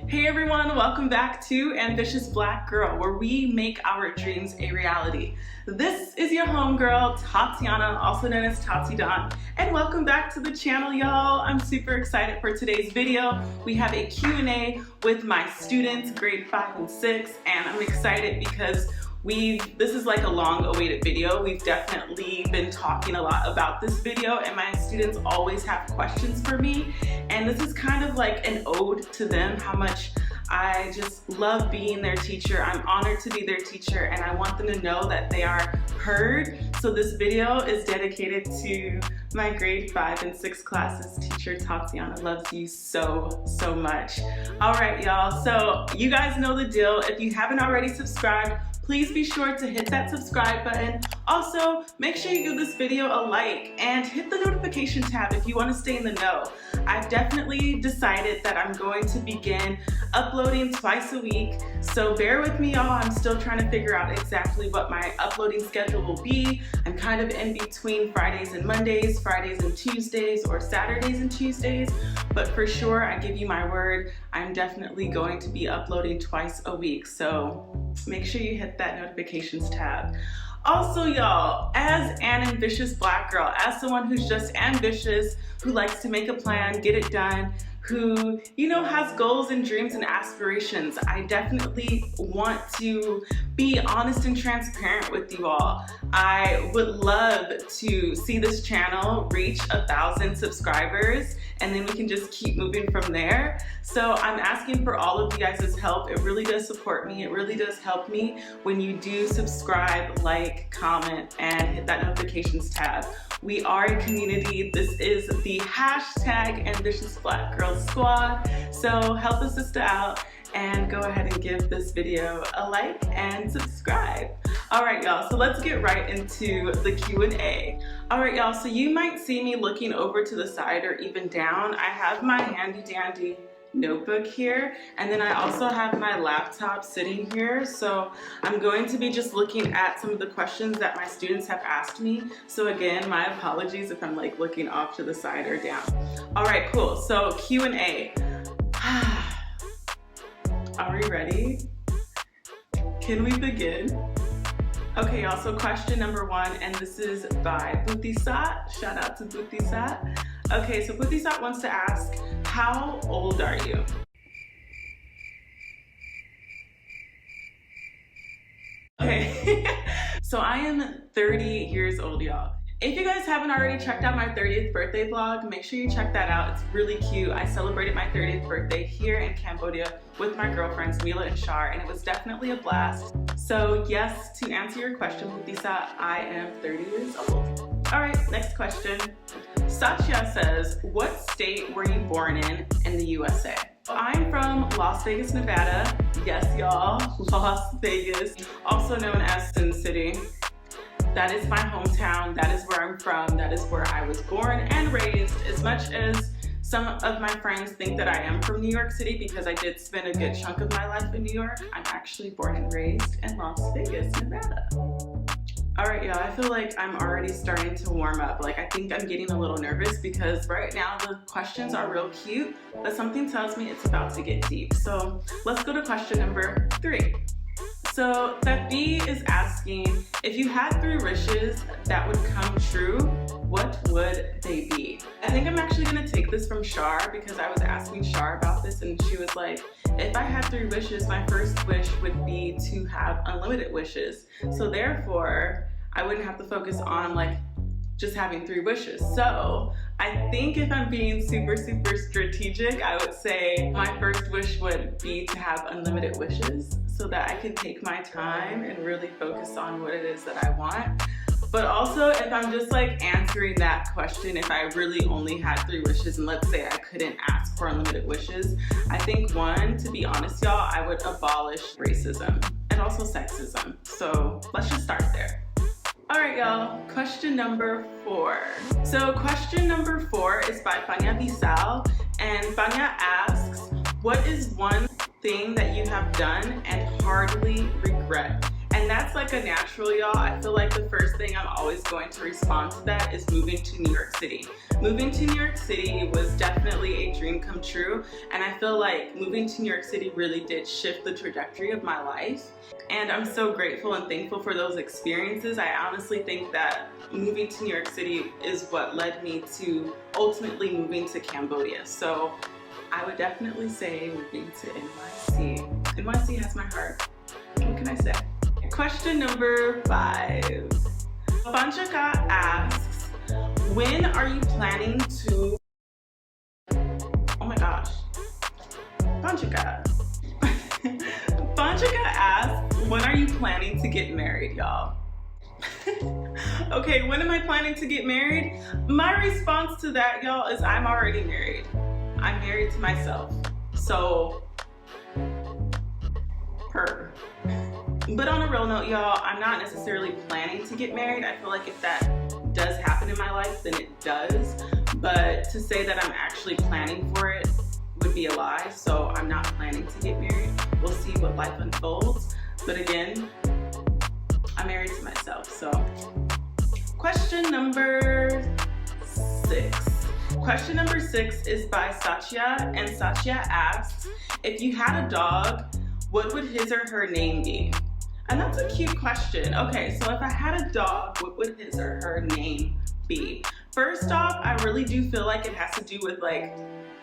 Hey everyone, welcome back to Ambitious Black Girl, where we make our dreams a reality. This is your homegirl, Tatiana, also known as Tati Don, and welcome back to the channel, y'all. I'm super excited for today's video. We have a Q&A with my students, grade 5 and 6, and I'm excited because this is like a long awaited video. We've definitely been talking a lot about this video, and my students always have questions for me, and this is kind of like an ode to them, how much I just love being their teacher. I'm honored to be their teacher, and I want them to know that they are heard. So this video is dedicated to my grade 5 and 6 classes teacher. Tatiana loves you so much. All right, y'all, so you guys know the deal. If you haven't already subscribed, please be sure to hit that subscribe button. Also, make sure you give this video a like and hit the notification tab if you want to stay in the know. I've definitely decided that I'm going to begin uploading twice a week, so bear with me, y'all. I'm still trying to figure out exactly what my uploading schedule will be. I'm kind of in between Fridays and Mondays, Fridays and Tuesdays, or Saturdays and Tuesdays, but for sure, I give you my word, I'm definitely going to be uploading twice a week, so make sure you hit that notifications tab. Also, y'all, as an ambitious black girl, as someone who's just ambitious, who likes to make a plan, get it done, who, you know, has goals and dreams and aspirations, I definitely want to be honest and transparent with you all. I would love to see this channel reach 1,000 subscribers, and then we can just keep moving from there. So I'm asking for all of you guys' help. It really does support me. It really does help me when you do subscribe, like, comment, and hit that notifications tab. We are a community. This is the hashtag Ambitious Black Girl Squad. So help a sister out and go ahead and give this video a like and subscribe. All right, y'all, so let's get right into the Q&A. All right, y'all, so you might see me looking over to the side or even down. I have my handy dandy notebook here, and then I also have my laptop sitting here, so I'm going to be just looking at some of the questions that my students have asked me. So again, my apologies if I'm like looking off to the side or down. All right, cool, so Q&A. Are we ready? Can we begin? Okay, y'all, so question number 1, and this is by Bhutisat. Shout out to Bhutisat. Okay, so Bhutisat wants to ask, how old are you? Okay, so I am 30 years old, y'all. If you guys haven't already checked out my 30th birthday vlog, make sure you check that out. It's really cute. I celebrated my 30th birthday here in Cambodia with my girlfriends, Mila and Shar, and it was definitely a blast. So yes, to answer your question, Bhutisat, I am 30 years old. All right, next question. Satya says, what state were you born in the USA? I'm from Las Vegas, Nevada. Yes, y'all, Las Vegas, also known as Sin City. That is my hometown. That is where I'm from. That is where I was born and raised. As much as some of my friends think that I am from New York City because I did spend a good chunk of my life in New York, I'm actually born and raised in Las Vegas, Nevada. All right, y'all, I feel like I'm already starting to warm up. Like, I think I'm getting a little nervous because right now the questions are real cute, but something tells me it's about to get deep. So let's go to question number 3. So Tafi is asking, if you had 3 wishes that would come true, what would they be? I think I'm actually gonna take this from Shar because I was asking Shar about this, and she was like, if I had 3 wishes, my first wish would be to have unlimited wishes. So therefore, I wouldn't have to focus on like just having 3 wishes. So I think if I'm being super strategic, I would say my first wish would be to have unlimited wishes so that I can take my time and really focus on what it is that I want. But also, if I'm just like answering that question, if I really only had 3 wishes and let's say I couldn't ask for unlimited wishes, I think 1, to be honest, y'all, I would abolish racism and also sexism. So let's just start there. All right, y'all, question number 4. So question number 4 is by Fanya Visal, and Fanya asks, what is one thing that you have done and hardly regret? And And that's like a natural, y'all. I feel like the first thing I'm always going to respond to that is moving to New York City. Moving to New York City was definitely a dream come true, and I feel like moving to New York City really did shift the trajectory of my life. And I'm so grateful and thankful for those experiences. I honestly think that moving to New York City is what led me to ultimately moving to Cambodia. So I would definitely say moving to NYC. NYC has my heart. What can I say? Question number 5. Banchaka asks, when are you planning to... Oh my gosh. Banchaka. Banchaka asks, when are you planning to get married, y'all? Okay, when am I planning to get married? My response to that, y'all, is I'm already married. I'm married to myself. So, her. But on a real note, y'all, I'm not necessarily planning to get married. I feel like if that does happen in my life, then it does. But to say that I'm actually planning for it would be a lie. So I'm not planning to get married. We'll see what life unfolds. But again, I'm married to myself. So question number 6. Question number 6 is by Satya, and Satya asks, if you had a dog, what would his or her name be? And that's a cute question. Okay, so if I had a dog, what would his or her name be? First off, I really do feel like it has to do with like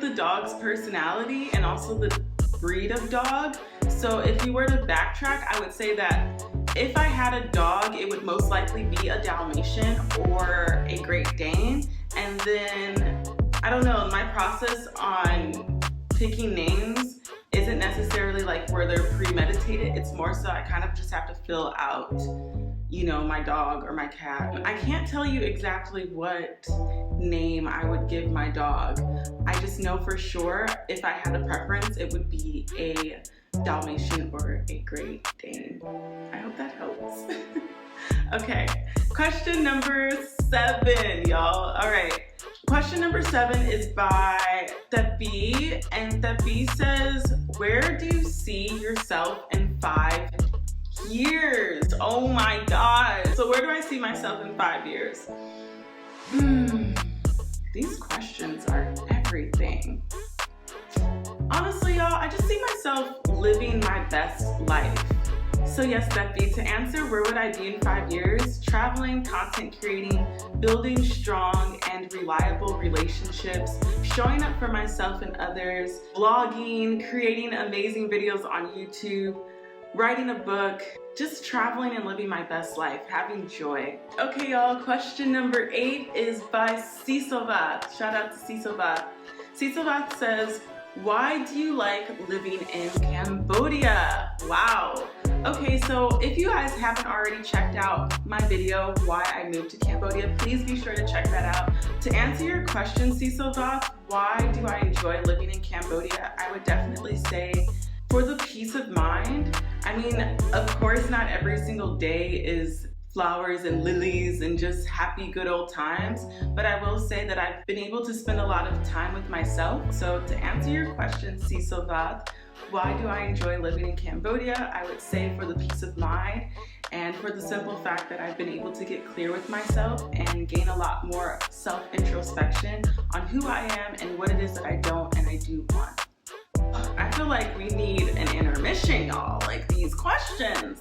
the dog's personality and also the breed of dog. So if you were to backtrack, I would say that if I had a dog, it would most likely be a Dalmatian or a Great Dane. And then, I don't know, my process on picking names isn't necessarily like where they're premeditated. It's more so I kind of just have to fill out, you know, my dog or my cat. I can't tell you exactly what name I would give my dog. I just know for sure if I had a preference, it would be a Dalmatian or a Great Dane. I hope that helps. Okay, question number 7, y'all. All right. Question number 7 is by Tepi, and Tepi says, where do you see yourself in 5 years? Oh my God. So where do I see myself in 5 years? These questions are everything. Honestly, y'all, I just see myself living my best life. So yes, Tepi, to answer where would I be in 5 years? Traveling, content creating, building strong and reliable relationships, showing up for myself and others, vlogging, creating amazing videos on YouTube, writing a book, just traveling and living my best life, having joy. Okay, y'all, question number 8 is by Sisovath. Shout out to Sisovath. Sisovath says, why do you like living in Cambodia? Wow. Okay, so if you guys haven't already checked out my video, why I moved to Cambodia, please be sure to check that out. To answer your question, Sisovath, why do I enjoy living in Cambodia? I would definitely say for the peace of mind. I mean, of course, not every single day is flowers and lilies and just happy good old times, but I will say that I've been able to spend a lot of time with myself. So to answer your question, Sisovath, why do I enjoy living in Cambodia? I would say for the peace of mind and for the simple fact that I've been able to get clear with myself and gain a lot more self-introspection on who I am and what it is that I don't and I do want. I feel like we need an intermission, y'all. Like these questions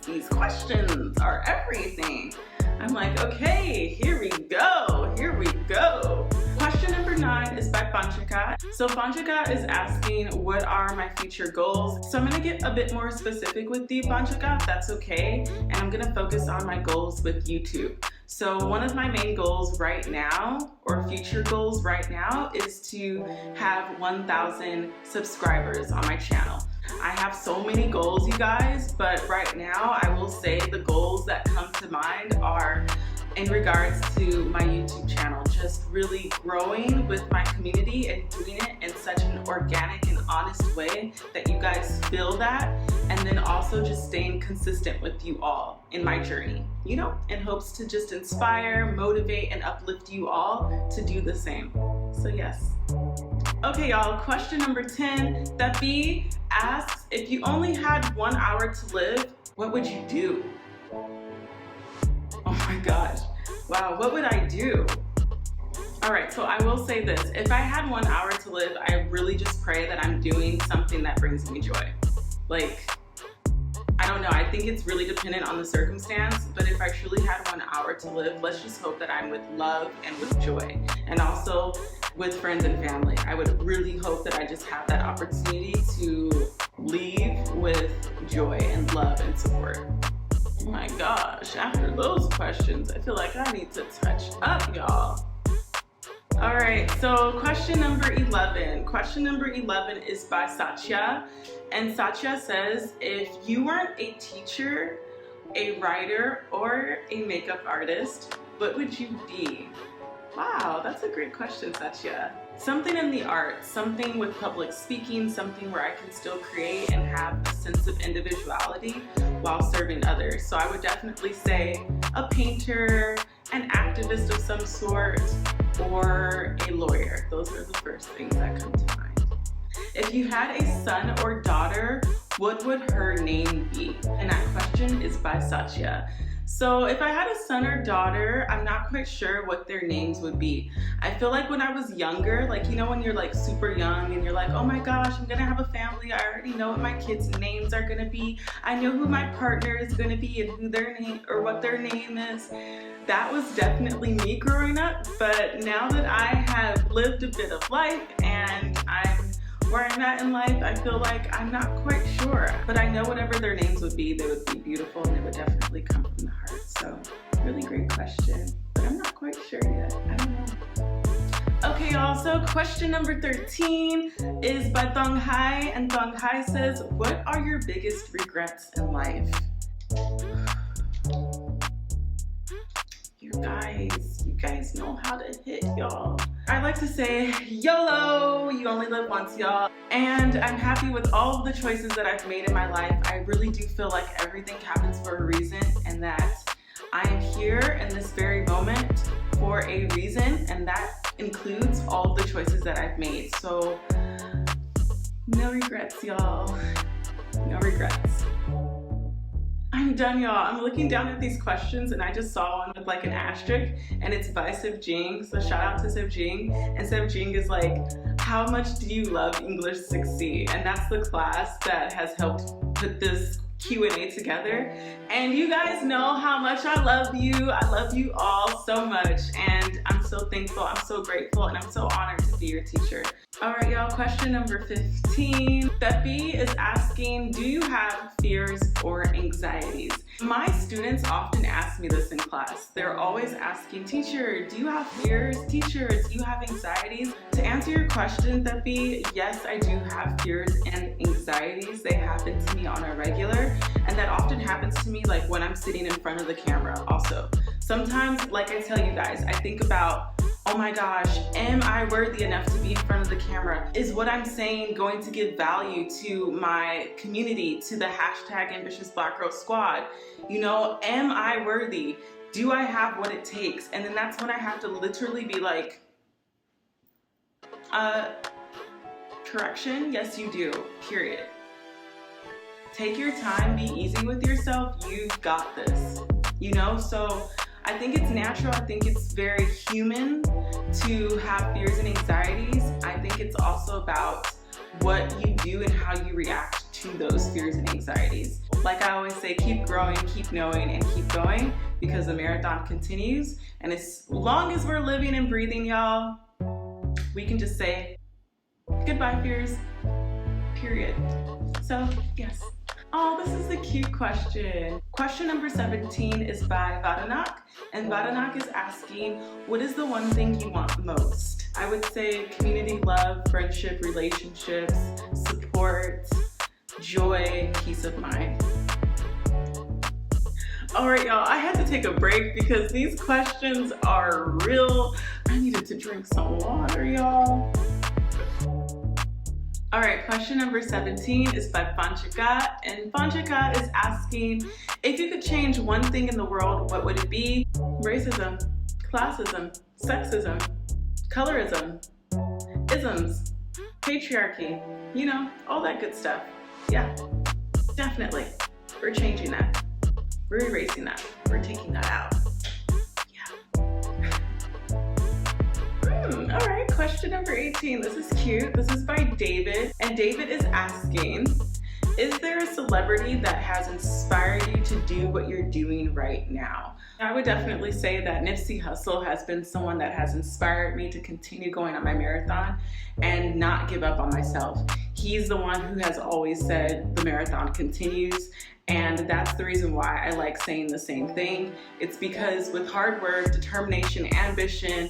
are everything. I'm like, okay, here we go. Question number 9 is by Banchaka. So Banchaka is asking, what are my future goals? So I'm gonna get a bit more specific with you, Banchaka, if that's okay. And I'm gonna focus on my goals with YouTube. So one of my main goals right now, or future goals right now, is to have 1,000 subscribers on my channel. I have so many goals, you guys, but right now I will say the goals that come to mind are in regards to my YouTube channel, just really growing with my community and doing it in such an organic and honest way that you guys feel that, and then also just staying consistent with you all in my journey, you know, in hopes to just inspire, motivate, and uplift you all to do the same. So yes. Okay, y'all, question number 10. Tepi asks, if you only had 1 hour to live, what would you do? Oh my gosh. Wow, what would I do? All right, so I will say this. If I had 1 hour to live, I really just pray that I'm doing something that brings me joy. Like, I don't know, I think it's really dependent on the circumstance, but if I truly had 1 hour to live, let's just hope that I'm with love and with joy, and also with friends and family. I would really hope that I just have that opportunity to leave with joy and love and support. Oh my gosh, after those questions, I feel like I need to touch up, y'all. All right, so question number 11. Question number 11 is by Satya. And Satya says, if you weren't a teacher, a writer, or a makeup artist, what would you be? Wow, that's a great question, Satya. Something in the arts, something with public speaking, something where I can still create and have a sense of individuality while serving others. So I would definitely say a painter, an activist of some sort, or a lawyer. Those are the first things that come to mind. If you had a son or daughter, what would her name be? And that question is by Satya. So if I had a son or daughter, I'm not quite sure what their names would be. I feel like when I was younger, like, you know, when you're like super young and you're like, oh my gosh, I'm gonna have a family. I already know what my kids' names are gonna be. I know who my partner is gonna be and who their name or what their name is. That was definitely me growing up. But now that I have lived a bit of life and I'm where I'm at in life, I feel like I'm not quite sure. But I know whatever their names would be, they would be beautiful and they would definitely come from the heart. So, really great question. But I'm not quite sure yet. I don't know. Okay, y'all, so question number 13 is by Thong Hai. And Thong Hai says, what are your biggest regrets in life? You guys know how to hit, y'all. I like to say, YOLO, you only live once, y'all. And I'm happy with all of the choices that I've made in my life. I really do feel like everything happens for a reason and that I am here in this very moment for a reason, and that includes all of the choices that I've made. So, no regrets, y'all. No regrets. I'm done, y'all. I'm looking down at these questions and I just saw one with like an asterisk and it's by Sib Jing. So shout out to Sib Jing. And Sib Jing is like, how much do you love English 6C? And that's the class that has helped put this Q&A together. And you guys know how much I love you. I love you all so much. And I'm so thankful, I'm so grateful, and I'm so honored to be your teacher. All right, y'all, question number 15. Steffi is asking, do you have fears or anxieties? My students often ask me this in class. They're always asking, teacher, do you have fears? Teacher, do you have anxieties? To answer your question, Steffi, yes, I do have fears and anxieties. They happen to me on a regular, and that often happens to me like when I'm sitting in front of the camera also. Sometimes, like I tell you guys, I think about, oh my gosh, am I worthy enough to be in front of the camera? Is what I'm saying going to give value to my community, to the hashtag Ambitious Black Girl Squad? You know, am I worthy? Do I have what it takes? And then that's when I have to literally be like, correction, yes you do, period. Take your time, be easy with yourself, you've got this. You know, so I think it's natural, I think it's very human to have fears and anxieties. I think it's also about what you do and how you react to those fears and anxieties. Like I always say, keep growing, keep knowing, and keep going, because the marathon continues. And as long as we're living and breathing, y'all, we can just say, goodbye fears, period. So, yes. Oh, this is a cute question. Question number 17 is by Vadanak, and Vadanak is asking, what is the one thing you want most? I would say community, love, friendship, relationships, support, joy, peace of mind. All right, y'all, I had to take a break because these questions are real. I needed to drink some water, y'all. All right, question number 17 is by Panchika, and Panchika is asking, if you could change one thing in the world, what would it be? Racism, classism, sexism, colorism, isms, patriarchy, you know, all that good stuff. Yeah, definitely, we're changing that. We're erasing that. We're taking that out. Yeah. All right, question number 18. This is cute. This is by David. And David is asking, is there a celebrity that has inspired you to do what you're doing right now? I would definitely say that Nipsey Hussle has been someone that has inspired me to continue going on my marathon and not give up on myself. He's the one who has always said the marathon continues, and that's the reason why I like saying the same thing. It's because with hard work, determination, ambition,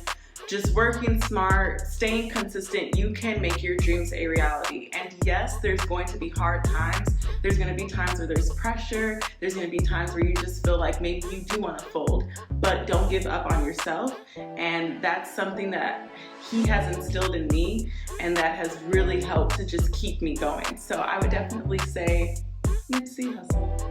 just working smart, staying consistent, you can make your dreams a reality. And yes, there's going to be hard times. There's going to be times where there's pressure. There's going to be times where you just feel like maybe you do want to fold, but don't give up on yourself. And that's something that he has instilled in me, and that has really helped to just keep me going. So I would definitely say Nipsey Hussle.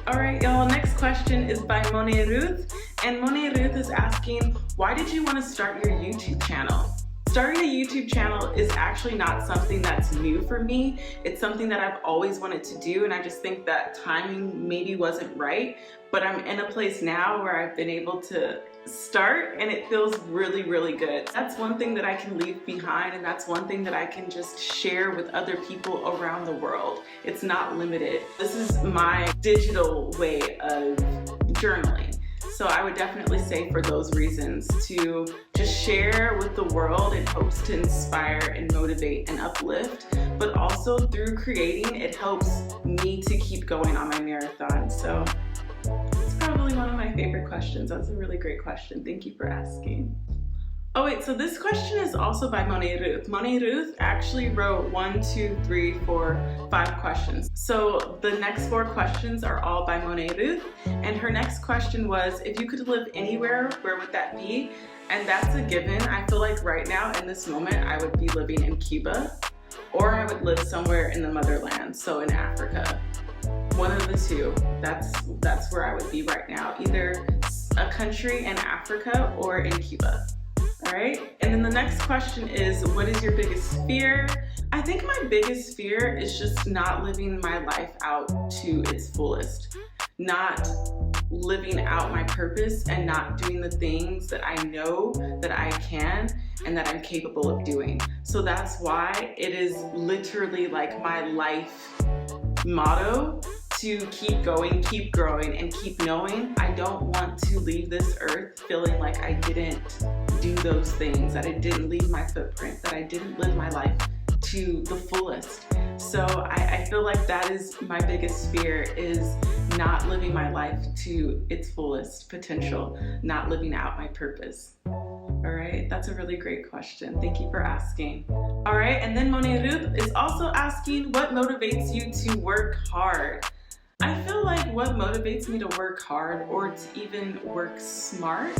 All right, y'all, next question is by Monet Ruth. And Monet Ruth is asking, why did you want to start your YouTube channel? Starting a YouTube channel is actually not something that's new for me. It's something that I've always wanted to do, and I just think that timing maybe wasn't right. But I'm in a place now where I've been able to start, and it feels really, really good. That's one thing that I can leave behind, and that's one thing that I can just share with other people around the world. It's not limited. This is my digital way of journaling. So I would definitely say for those reasons, to just share with the world in hopes to inspire and motivate and uplift, but also through creating, it helps me to keep going on my marathon. So it's probably one of my favorite questions. That's a really great question. Thank you for asking. Oh wait, so this question is also by Monet Ruth. Monet Ruth actually wrote 1, 2, 3, 4, 5 questions. So the next 4 questions are all by Monet Ruth. And her next question was, if you could live anywhere, where would that be? And that's a given. I feel like right now in this moment, I would be living in Cuba, or I would live somewhere in the motherland, so in Africa. One of the two. That's where I would be right now, either a country in Africa or in Cuba. All right, and then the next question is, what is your biggest fear? I think my biggest fear is just not living my life out to its fullest, not living out my purpose and not doing the things that I know that I can and that I'm capable of doing. So that's why it is literally like my life motto to keep going, keep growing, and keep knowing I don't want to leave this earth feeling like I didn't do those things, that I didn't leave my footprint, that I didn't live my life to the fullest. So I feel like that is my biggest fear, is not living my life to its fullest potential, not living out my purpose. All right, that's a really great question. Thank you for asking. All right, and then Monet Ruth is also asking, what motivates you to work hard? I feel like what motivates me to work hard, or to even work smart,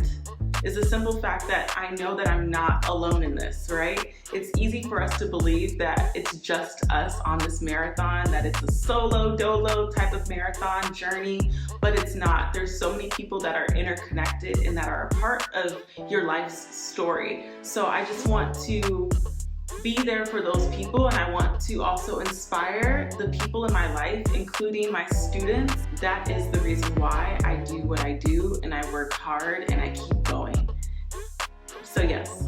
is the simple fact that I know that I'm not alone in this, right? It's easy for us to believe that it's just us on this marathon, that it's a solo dolo type of marathon journey, but it's not. There's so many people that are interconnected and that are a part of your life's story. So I just want to be there for those people, and I want to also inspire the people in my life, including my students. That is the reason why I do what I do, and I work hard and I keep going. So yes.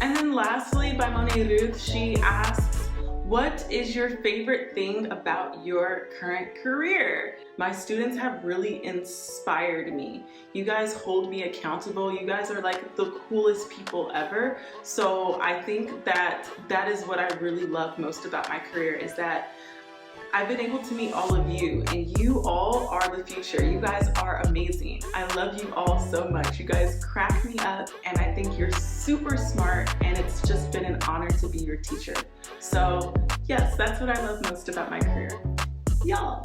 And then lastly, by Monet Ruth, she asks, what is your favorite thing about your current career? My students have really inspired me. You guys hold me accountable. You guys are like the coolest people ever. So I think that that is what I really love most about my career, is that I've been able to meet all of you, and you all are the future. You guys are amazing. I love you all so much. You guys crack me up, and I think you're super smart, and it's just been an honor to be your teacher. So yes, that's what I love most about my career. Y'all.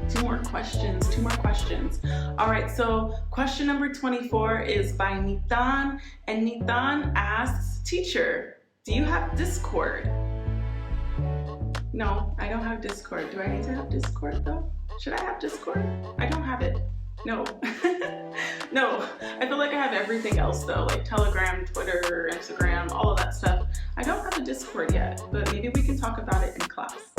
Two more questions. All right, so question number 24 is by Nitan, and Nitan asks, teacher, do you have Discord? No, I don't have Discord. Do I need to have Discord though? Should I have Discord? I don't have it. No. No, I feel like I have everything else though, like Telegram, Twitter, Instagram, all of that stuff. I don't have a Discord yet, but maybe we can talk about it in class.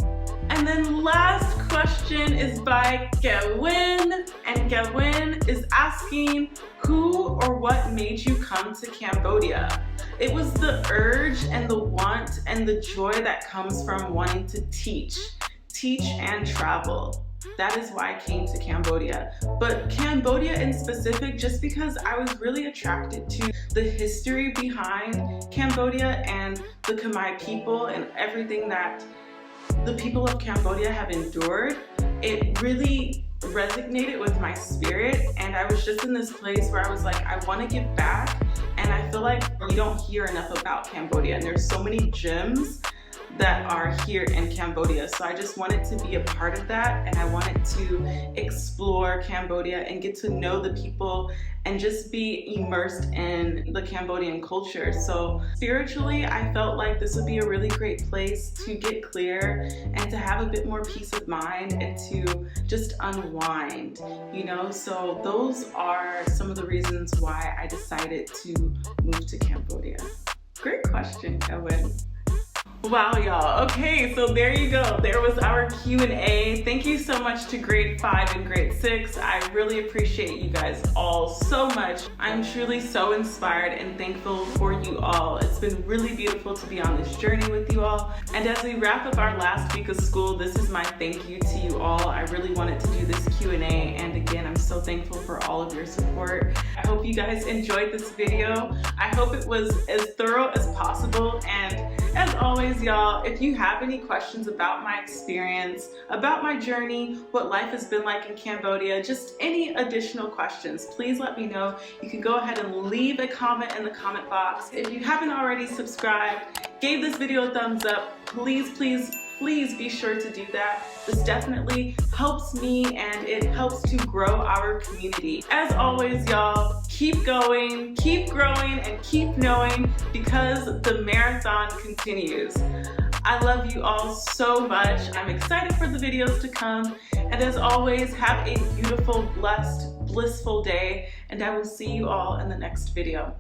And then last question question is by Gawin, and Gawin is asking, who or what made you come to Cambodia? It was the urge and the want and the joy that comes from wanting to teach and travel. That is why I came to Cambodia. But Cambodia in specific, just because I was really attracted to the history behind Cambodia and the Khmer people and everything that the people of Cambodia have endured. It really resonated with my spirit, and I was just in this place where I was like, I want to give back, and I feel like we don't hear enough about Cambodia, and there's so many gems that are here in Cambodia. So I just wanted to be a part of that, and I wanted to explore Cambodia and get to know the people and just be immersed in the Cambodian culture. So spiritually, I felt like this would be a really great place to get clear and to have a bit more peace of mind and to just unwind, you know? So those are some of the reasons why I decided to move to Cambodia. Great question, Kevin. Wow, y'all. Okay, so there you go. There was our Q&A. Thank you so much to grade 5 and grade 6. I really appreciate you guys all so much. I'm truly so inspired and thankful for you all. It's been really beautiful to be on this journey with you all. And as we wrap up our last week of school, this is my thank you to you all. I really wanted to do this Q&A, and again, I'm so thankful for all of your support. I hope you guys enjoyed this video. I hope it was as thorough as possible, and as always, y'all, if you have any questions about my experience, about my journey, what life has been like in Cambodia, just any additional questions, please let me know. You can go ahead and leave a comment in the comment box. If you haven't already subscribed, gave this video a thumbs up, please be sure to do that. This definitely helps me, and it helps to grow our community. As always, y'all, keep going, keep growing, and keep knowing, because the marathon continues. I love you all so much. I'm excited for the videos to come. And as always, have a beautiful, blessed, blissful day, and I will see you all in the next video.